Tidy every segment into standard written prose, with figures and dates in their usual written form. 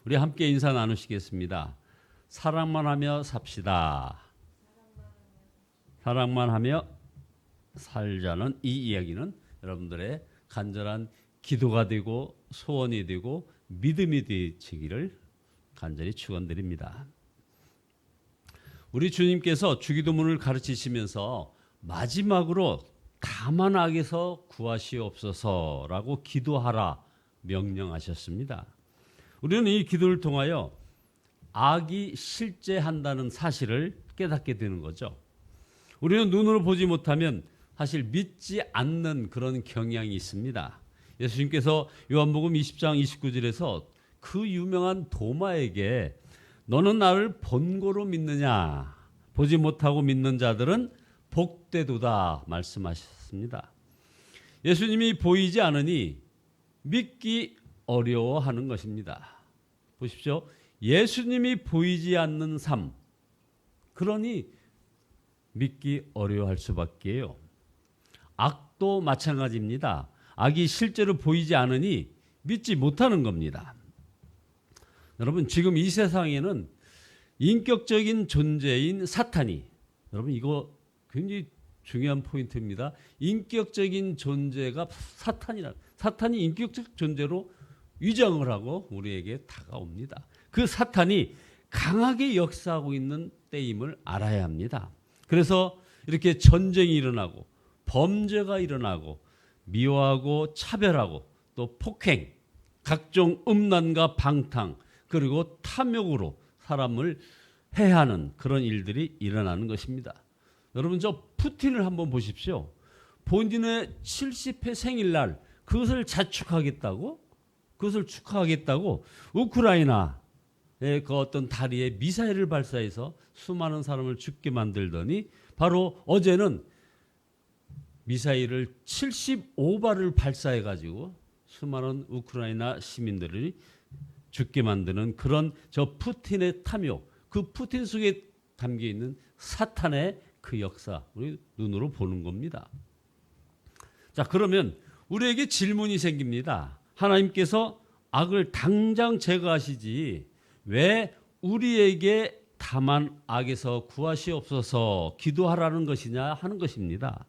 우리 함께 인사 나누시겠습니다. 사랑만 하며 삽시다. 사랑만 하며 살자는 이 이야기는 여러분들의 간절한 기도가 되고 소원이 되고 믿음이 되시기를 간절히 축원드립니다. 우리 주님께서 주기도문을 가르치시면서 마지막으로 다만 악에서 구하시옵소서라고 기도하라 명령하셨습니다. 우리는 이 기도를 통하여 악이 실제한다는 사실을 깨닫게 되는 거죠. 우리는 눈으로 보지 못하면 사실 믿지 않는 그런 경향이 있습니다. 예수님께서 요한복음 20장 29절에서 그 유명한 도마에게 너는 나를 본고로 믿느냐? 보지 못하고 믿는 자들은 복되도다 말씀하셨습니다. 예수님이 보이지 않으니 믿기 어려워하는 것입니다. 보십시오. 예수님이 보이지 않는 삶, 그러니 믿기 어려워할 수밖에요. 악도 마찬가지입니다. 악이 실제로 보이지 않으니 믿지 못하는 겁니다. 여러분, 지금 이 세상에는 인격적인 존재인 사탄이, 여러분 이거 굉장히 중요한 포인트입니다. 인격적인 존재가 사탄이 인격적 존재로 위장을 하고 우리에게 다가옵니다. 그 사탄이 강하게 역사하고 있는 때임을 알아야 합니다. 그래서 이렇게 전쟁이 일어나고 범죄가 일어나고 미워하고 차별하고 또 폭행, 각종 음란과 방탕 그리고 탐욕으로 사람을 해하는 그런 일들이 일어나는 것입니다. 여러분, 저 푸틴을 한번 보십시오. 본인의 70회 생일날 그것을 자축하겠다고, 그것을 축하하겠다고 우크라이나의 그 어떤 다리에 미사일을 발사해서 수많은 사람을 죽게 만들더니 바로 어제는 미사일을 75발을 발사해가지고 수많은 우크라이나 시민들이 죽게 만드는 그런 저 푸틴의 탐욕, 그 푸틴 속에 담겨있는 사탄의 그 역사, 우리 눈으로 보는 겁니다. 자, 그러면 우리에게 질문이 생깁니다. 하나님께서 악을 당장 제거하시지 왜 우리에게 다만 악에서 구하시옵소서 기도하라는 것이냐 하는 것입니다.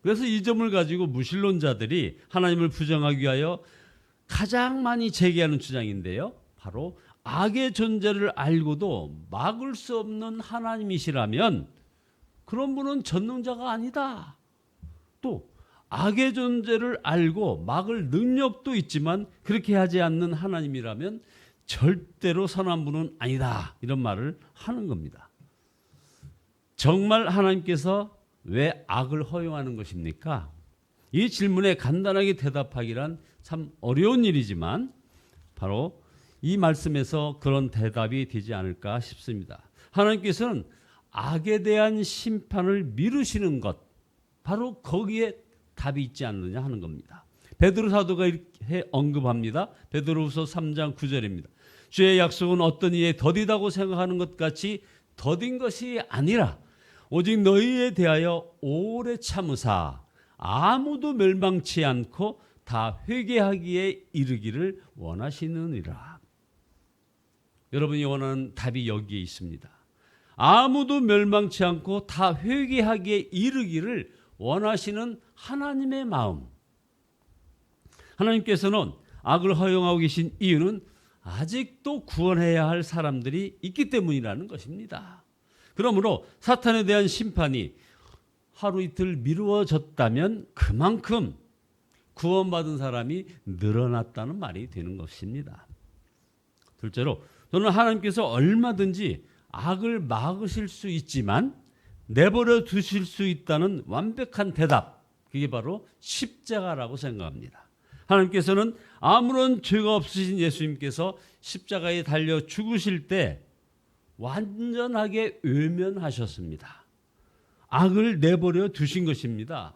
그래서 이 점을 가지고 무신론자들이 하나님을 부정하기 위하여 가장 많이 제기하는 주장인데요. 바로 악의 존재를 알고도 막을 수 없는 하나님이시라면 그런 분은 전능자가 아니다. 또 악의 존재를 알고 막을 능력도 있지만 그렇게 하지 않는 하나님이라면 절대로 선한 분은 아니다. 이런 말을 하는 겁니다. 정말 하나님께서 왜 악을 허용하는 것입니까? 이 질문에 간단하게 대답하기란 참 어려운 일이지만 바로 이 말씀에서 그런 대답이 되지 않을까 싶습니다. 하나님께서는 악에 대한 심판을 미루시는 것, 바로 거기에 답이 있지 않느냐 하는 겁니다. 베드로 사도가 이렇게 언급합니다. 베드로후서 3장 9절입니다. 주의 약속은 어떤 이에 더디다고 생각하는 것 같이 더딘 것이 아니라 오직 너희에 대하여 오래 참으사 아무도 멸망치 않고 다 회개하기에 이르기를 원하시느니라. 여러분이 원하는 답이 여기에 있습니다. 아무도 멸망치 않고 다 회개하기에 이르기를 원하시는 하나님의 마음. 하나님께서는 악을 허용하고 계신 이유는 아직도 구원해야 할 사람들이 있기 때문이라는 것입니다. 그러므로 사탄에 대한 심판이 하루 이틀 미루어졌다면 그만큼 구원받은 사람이 늘어났다는 말이 되는 것입니다. 둘째로 저는 하나님께서 얼마든지 악을 막으실 수 있지만 내버려 두실 수 있다는 완벽한 대답, 그게 바로 십자가라고 생각합니다. 하나님께서는 아무런 죄가 없으신 예수님께서 십자가에 달려 죽으실 때 완전하게 외면하셨습니다. 악을 내버려 두신 것입니다.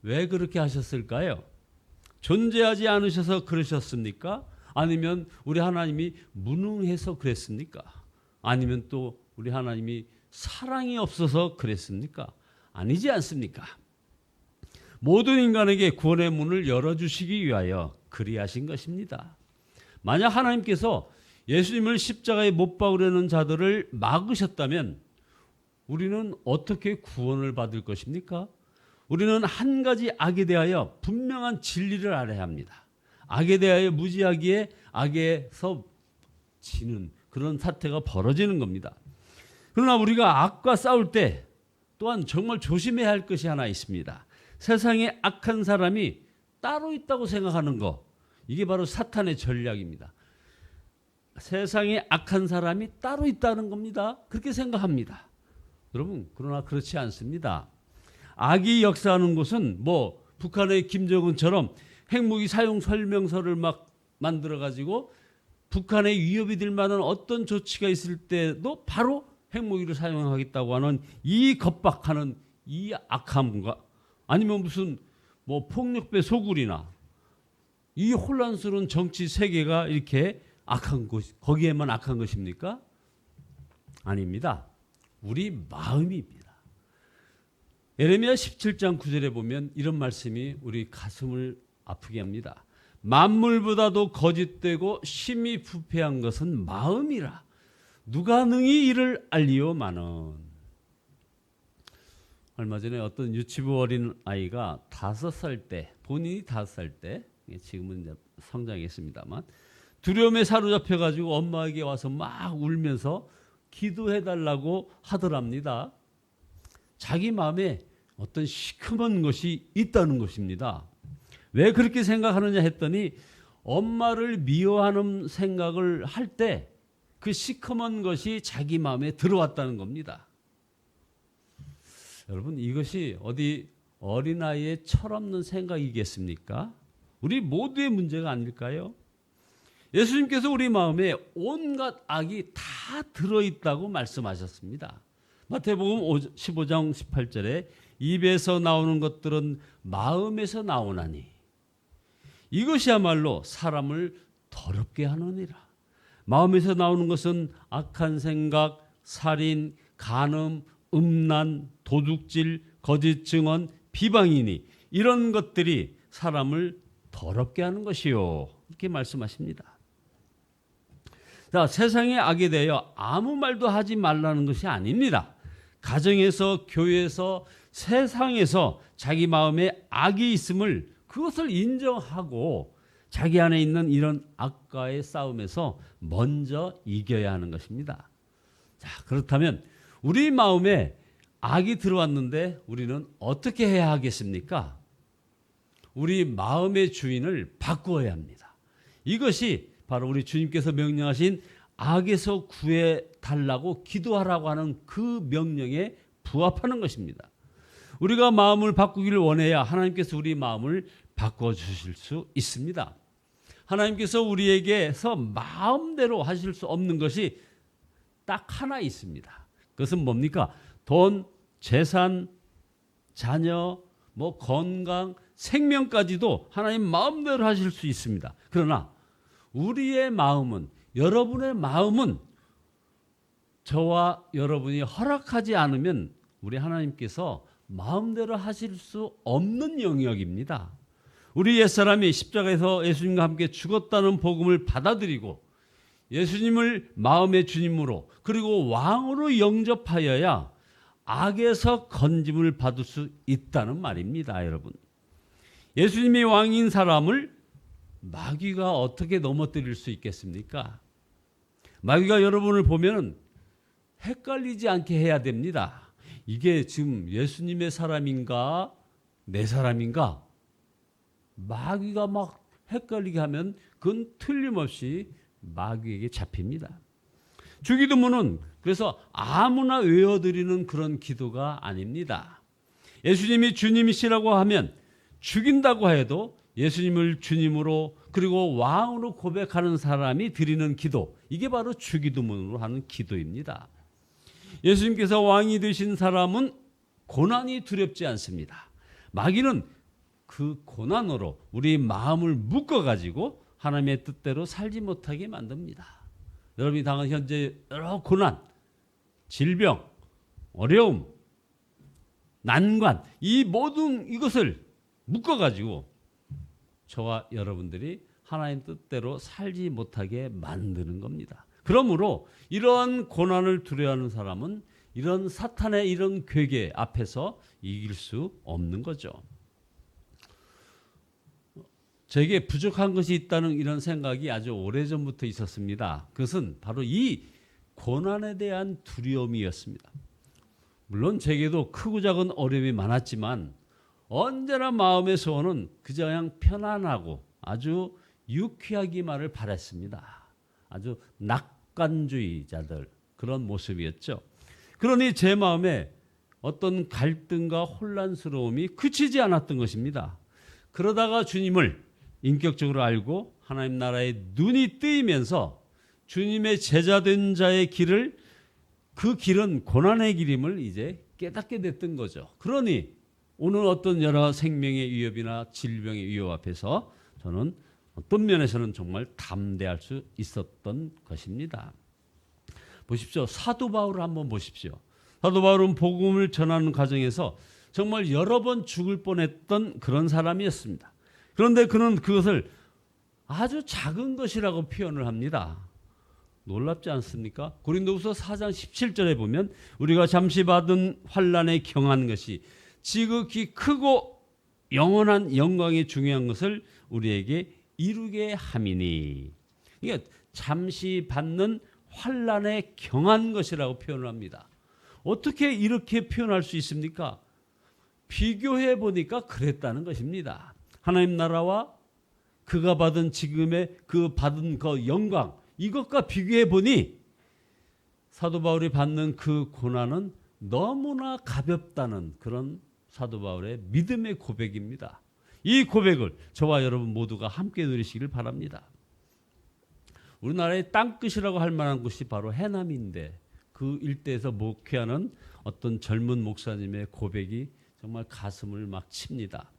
왜 그렇게 하셨을까요? 존재하지 않으셔서 그러셨습니까? 아니면 우리 하나님이 무능해서 그랬습니까? 아니면 또 우리 하나님이 사랑이 없어서 그랬습니까? 아니지 않습니까? 모든 인간에게 구원의 문을 열어주시기 위하여 그리하신 것입니다. 만약 하나님께서 예수님을 십자가에 못 박으려는 자들을 막으셨다면 우리는 어떻게 구원을 받을 것입니까? 우리는 한 가지 악에 대하여 분명한 진리를 알아야 합니다. 악에 대하여 무지하기에 악에서 지는 그런 사태가 벌어지는 겁니다. 그러나 우리가 악과 싸울 때 또한 정말 조심해야 할 것이 하나 있습니다. 세상에 악한 사람이 따로 있다고 생각하는 거, 이게 바로 사탄의 전략입니다. 세상에 악한 사람이 따로 있다는 겁니다. 그렇게 생각합니다. 여러분, 그러나 그렇지 않습니다. 악이 역사하는 곳은 뭐 북한의 김정은처럼 핵무기 사용 설명서를 막 만들어가지고 북한에 위협이 될 만한 어떤 조치가 있을 때도 바로 핵무기를 사용하겠다고 하는 이 겁박하는 이 악함과 아니면 무슨 뭐 폭력배 소굴이나 이 혼란스러운 정치 세계가 이렇게 악한 것, 거기에만 악한 것입니까? 아닙니다. 우리 마음입니다. 예레미야 17장 9절에 보면 이런 말씀이 우리 가슴을 아프게 합니다. 만물보다도 거짓되고 심히 부패한 것은 마음이라. 누가 능히 이를 알리오마는. 얼마 전에 어떤 유치부 어린 아이가 5살 때, 본인이 5살 때, 지금은 이제 성장했습니다만, 두려움에 사로잡혀가지고 엄마에게 와서 막 울면서 기도해달라고 하더랍니다. 자기 마음에 어떤 시커먼 것이 있다는 것입니다. 왜 그렇게 생각하느냐 했더니 엄마를 미워하는 생각을 할 때 그 시커먼 것이 자기 마음에 들어왔다는 겁니다. 여러분, 이것이 어디 어린아이의 철없는 생각이겠습니까? 우리 모두의 문제가 아닐까요? 예수님께서 우리 마음에 온갖 악이 다 들어있다고 말씀하셨습니다. 마태복음 15장 18절에 입에서 나오는 것들은 마음에서 나오나니 이것이야말로 사람을 더럽게 하느니라. 마음에서 나오는 것은 악한 생각, 살인, 간음, 음란, 도둑질, 거짓 증언, 비방이니 이런 것들이 사람을 더럽게 하는 것이요. 이렇게 말씀하십니다. 자, 세상의 악에 대하여 아무 말도 하지 말라는 것이 아닙니다. 가정에서, 교회에서, 세상에서 자기 마음에 악이 있음을 그것을 인정하고 자기 안에 있는 이런 악과의 싸움에서 먼저 이겨야 하는 것입니다. 자, 그렇다면 우리 마음에 악이 들어왔는데 우리는 어떻게 해야 하겠습니까? 우리 마음의 주인을 바꾸어야 합니다. 이것이 바로 우리 주님께서 명령하신 악에서 구해달라고 기도하라고 하는 그 명령에 부합하는 것입니다. 우리가 마음을 바꾸기를 원해야 하나님께서 우리 마음을 바꿔주실 수 있습니다. 하나님께서 우리에게서 마음대로 하실 수 없는 것이 딱 하나 있습니다. 그것은 뭡니까? 돈, 재산, 자녀, 뭐 건강, 생명까지도 하나님 마음대로 하실 수 있습니다. 그러나 우리의 마음은, 여러분의 마음은 저와 여러분이 허락하지 않으면 우리 하나님께서 마음대로 하실 수 없는 영역입니다. 우리 옛사람이 십자가에서 예수님과 함께 죽었다는 복음을 받아들이고 예수님을 마음의 주님으로 그리고 왕으로 영접하여야 악에서 건짐을 받을 수 있다는 말입니다, 여러분. 예수님이 왕인 사람을 마귀가 어떻게 넘어뜨릴 수 있겠습니까? 마귀가 여러분을 보면 헷갈리지 않게 해야 됩니다. 이게 지금 예수님의 사람인가 내 사람인가? 마귀가 막 헷갈리게 하면 그건 틀림없이 마귀에게 잡힙니다. 주기도문은 그래서 아무나 외워드리는 그런 기도가 아닙니다. 예수님이 주님이시라고 하면 죽인다고 해도 예수님을 주님으로 그리고 왕으로 고백하는 사람이 드리는 기도, 이게 바로 주기도문으로 하는 기도입니다. 예수님께서 왕이 되신 사람은 고난이 두렵지 않습니다. 마귀는 그 고난으로 우리 마음을 묶어가지고 하나님의 뜻대로 살지 못하게 만듭니다. 여러분이 당한 현재 여러 고난, 질병, 어려움, 난관, 이 모든 이것을 묶어가지고 저와 여러분들이 하나님 뜻대로 살지 못하게 만드는 겁니다. 그러므로 이러한 고난을 두려워하는 사람은 이런 사탄의 이런 괴계 앞에서 이길 수 없는 거죠. 저에게 부족한 것이 있다는 이런 생각이 아주 오래전부터 있었습니다. 그것은 바로 이 고난에 대한 두려움이었습니다. 물론 제게도 크고 작은 어려움이 많았지만 언제나 마음의 소원은 그저 그냥 편안하고 아주 유쾌하기만을 바랐습니다. 아주 낙관주의자들 그런 모습이었죠. 그러니 제 마음에 어떤 갈등과 혼란스러움이 그치지 않았던 것입니다. 그러다가 주님을 인격적으로 알고 하나님 나라의 눈이 뜨이면서 주님의 제자된 자의 길을 그 길은 고난의 길임을 이제 깨닫게 됐던 거죠. 그러니 오늘 어떤 여러 생명의 위협이나 질병의 위협 앞에서 저는 어떤 면에서는 정말 담대할 수 있었던 것입니다. 보십시오. 사도 바울을 한번 보십시오. 사도 바울은 복음을 전하는 과정에서 정말 여러 번 죽을 뻔했던 그런 사람이었습니다. 그런데 그는 그것을 아주 작은 것이라고 표현을 합니다. 놀랍지 않습니까? 고린도후서 4장 17절에 보면 우리가 잠시 받은 환난에 경한 것이 지극히 크고 영원한 영광이 중요한 것을 우리에게 이루게 함이니. 이게 잠시 받는 환난에 경한 것이라고 표현을 합니다. 어떻게 이렇게 표현할 수 있습니까? 비교해 보니까 그랬다는 것입니다. 하나님 나라와 그가 받은 지금의 그 받은 그 영광 이것과 비교해 보니 사도 바울이 받는 그 고난은 너무나 가볍다는 그런 사도 바울의 믿음의 고백입니다. 이 고백을 저와 여러분 모두가 함께 누리시기를 바랍니다. 우리나라의 땅끝이라고 할 만한 곳이 바로 해남인데 그 일대에서 목회하는 어떤 젊은 목사님의 고백이 정말 가슴을 막 칩니다.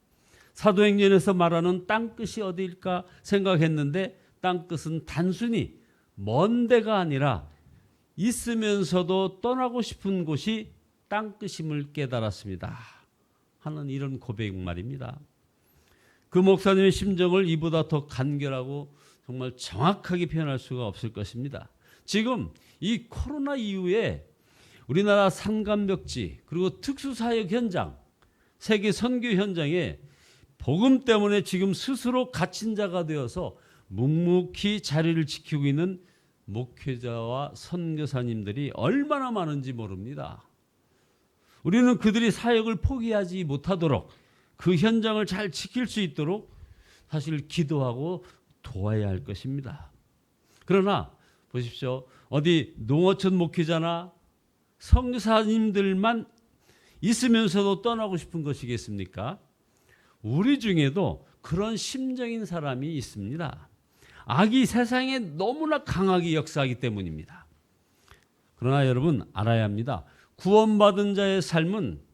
사도행전에서 말하는 땅끝이 어디일까 생각했는데 땅끝은 단순히 먼 데가 아니라 있으면서도 떠나고 싶은 곳이 땅끝임을 깨달았습니다 하는 이런 고백 말입니다. 그 목사님의 심정을 이보다 더 간결하고 정말 정확하게 표현할 수가 없을 것입니다. 지금 이 코로나 이후에 우리나라 산간벽지 그리고 특수사역 현장 세계 선교 현장에 복음 때문에 지금 스스로 갇힌 자가 되어서 묵묵히 자리를 지키고 있는 목회자와 선교사님들이 얼마나 많은지 모릅니다. 우리는 그들이 사역을 포기하지 못하도록 그 현장을 잘 지킬 수 있도록 사실 기도하고 도와야 할 것입니다. 그러나 보십시오. 어디 농어촌 목회자나 선교사님들만 있으면서도 떠나고 싶은 것이겠습니까? 우리 중에도 그런 심정인 사람이 있습니다. 악이 세상에 너무나 강하게 역사하기 때문입니다. 그러나 여러분 알아야 합니다. 구원받은 자의 삶은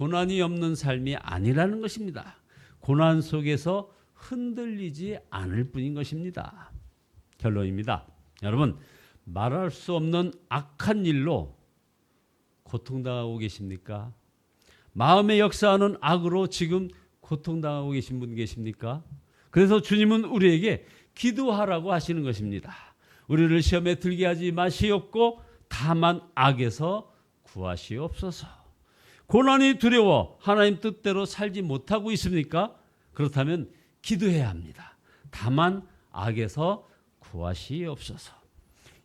고난이 없는 삶이 아니라는 것입니다. 고난 속에서 흔들리지 않을 뿐인 것입니다. 결론입니다. 여러분 말할 수 없는 악한 일로 고통당하고 계십니까? 마음에 역사하는 악으로 지금 고통당하고 계신 분 계십니까? 그래서 주님은 우리에게 기도하라고 하시는 것입니다. 우리를 시험에 들게 하지 마시옵고 다만 악에서 구하시옵소서. 고난이 두려워 하나님 뜻대로 살지 못하고 있습니까? 그렇다면 기도해야 합니다. 다만 악에서 구하시옵소서.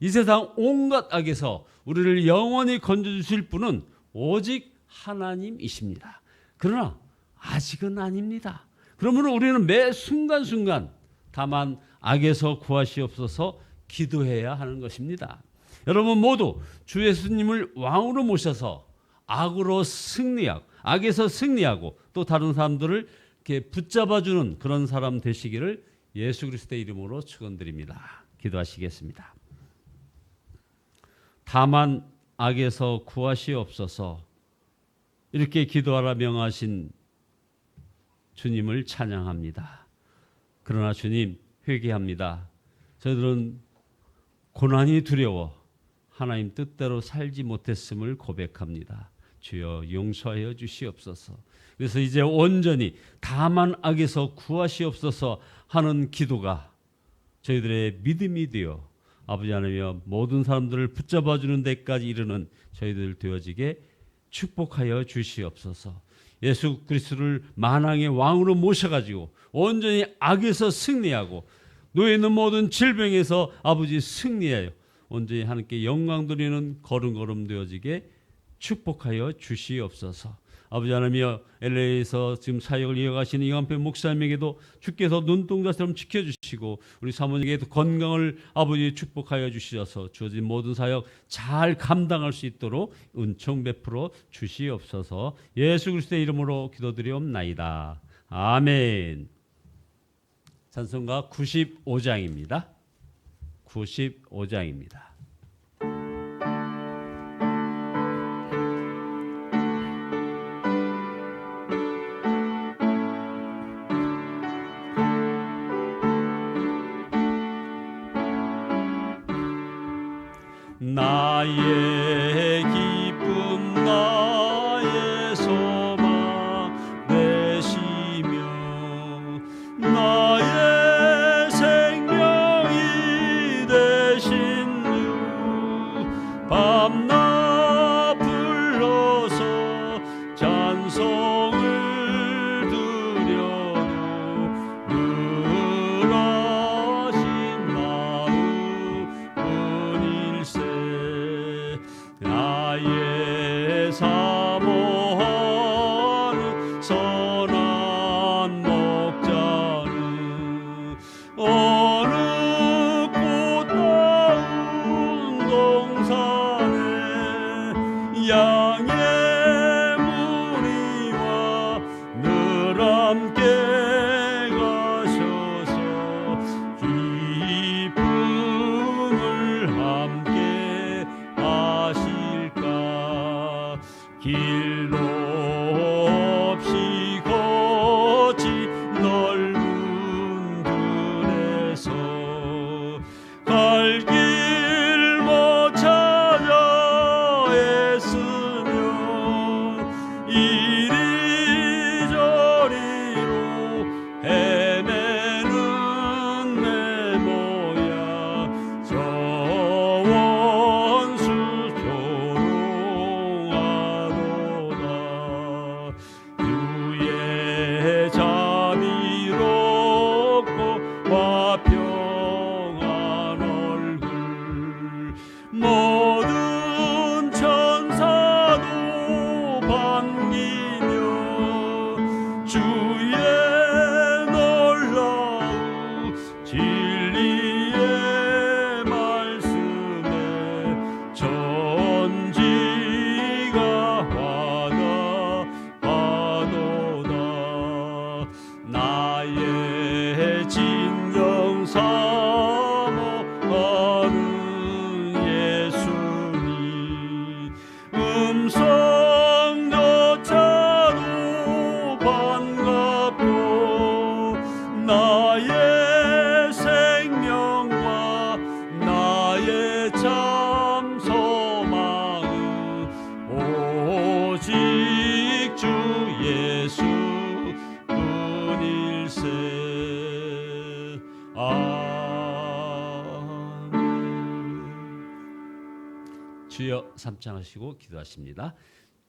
이 세상 온갖 악에서 우리를 영원히 건져주실 분은 오직 하나님이십니다. 그러나 아직은 아닙니다. 그러므로 우리는 매 순간순간 다만 악에서 구하시옵소서 기도해야 하는 것입니다. 여러분 모두 주 예수님을 왕으로 모셔서 악에서 승리하고 또 다른 사람들을 이렇게 붙잡아주는 그런 사람 되시기를 예수 그리스도의 이름으로 축원드립니다. 기도하시겠습니다. 다만 악에서 구하시옵소서 이렇게 기도하라 명하신 주님을 찬양합니다. 그러나 주님 회개합니다. 저희들은 고난이 두려워 하나님 뜻대로 살지 못했음을 고백합니다. 주여 용서하여 주시옵소서. 그래서 이제 온전히 다만 악에서 구하시옵소서 하는 기도가 저희들의 믿음이 되어 아버지 하나님이여 모든 사람들을 붙잡아주는 데까지 이르는 저희들 되어지게 축복하여 주시옵소서. 예수 그리스도를 만왕의 왕으로 모셔가지고 온전히 악에서 승리하고 놓여있는 모든 질병에서 아버지 승리하여 온전히 하나님께 영광 돌리는 걸음걸음 되어지게 축복하여 주시옵소서. 아버지 하나님이여 LA에서 지금 사역을 이어가시는 이광표 목사님에게도 주께서 눈동자처럼 지켜주시고 우리 사모님에게도 건강을 아버지 축복하여 주시어서 주어진 모든 사역 잘 감당할 수 있도록 은총 베풀어 주시옵소서. 예수 그리스도의 이름으로 기도드리옵나이다. 아멘. 찬송가 95장입니다. 95장입니다. 나의 기쁨 나의 소망 되시며 나의 생명이 되신 주 밤낮 불러서 찬송을 드려도 늘 하신 마음뿐일세. 나의 사모하는 선한 목자는 어느 꽃다운 동산에 양의 무리와 늘 함께 가셔서 기쁨을 함께 하실까. 길로 없이 거치 넓은 들에서 갈 길 못 찾아 애쓰면 이리저리로 헤매는 내 모양 저 원수 조롱하도다. 주의 자비롭고 화평한 얼굴 모든 천사도 반기며 주의 놀라운 진리의 말씀에 천지가 화답하도다. 나의 진정 사모하는 예수님 음성조차도 반갑고 나의 생명과 나의 참 소망은 오직 주 예수 뿐일세. 아멘. 주여 삼창하시고 기도하십니다.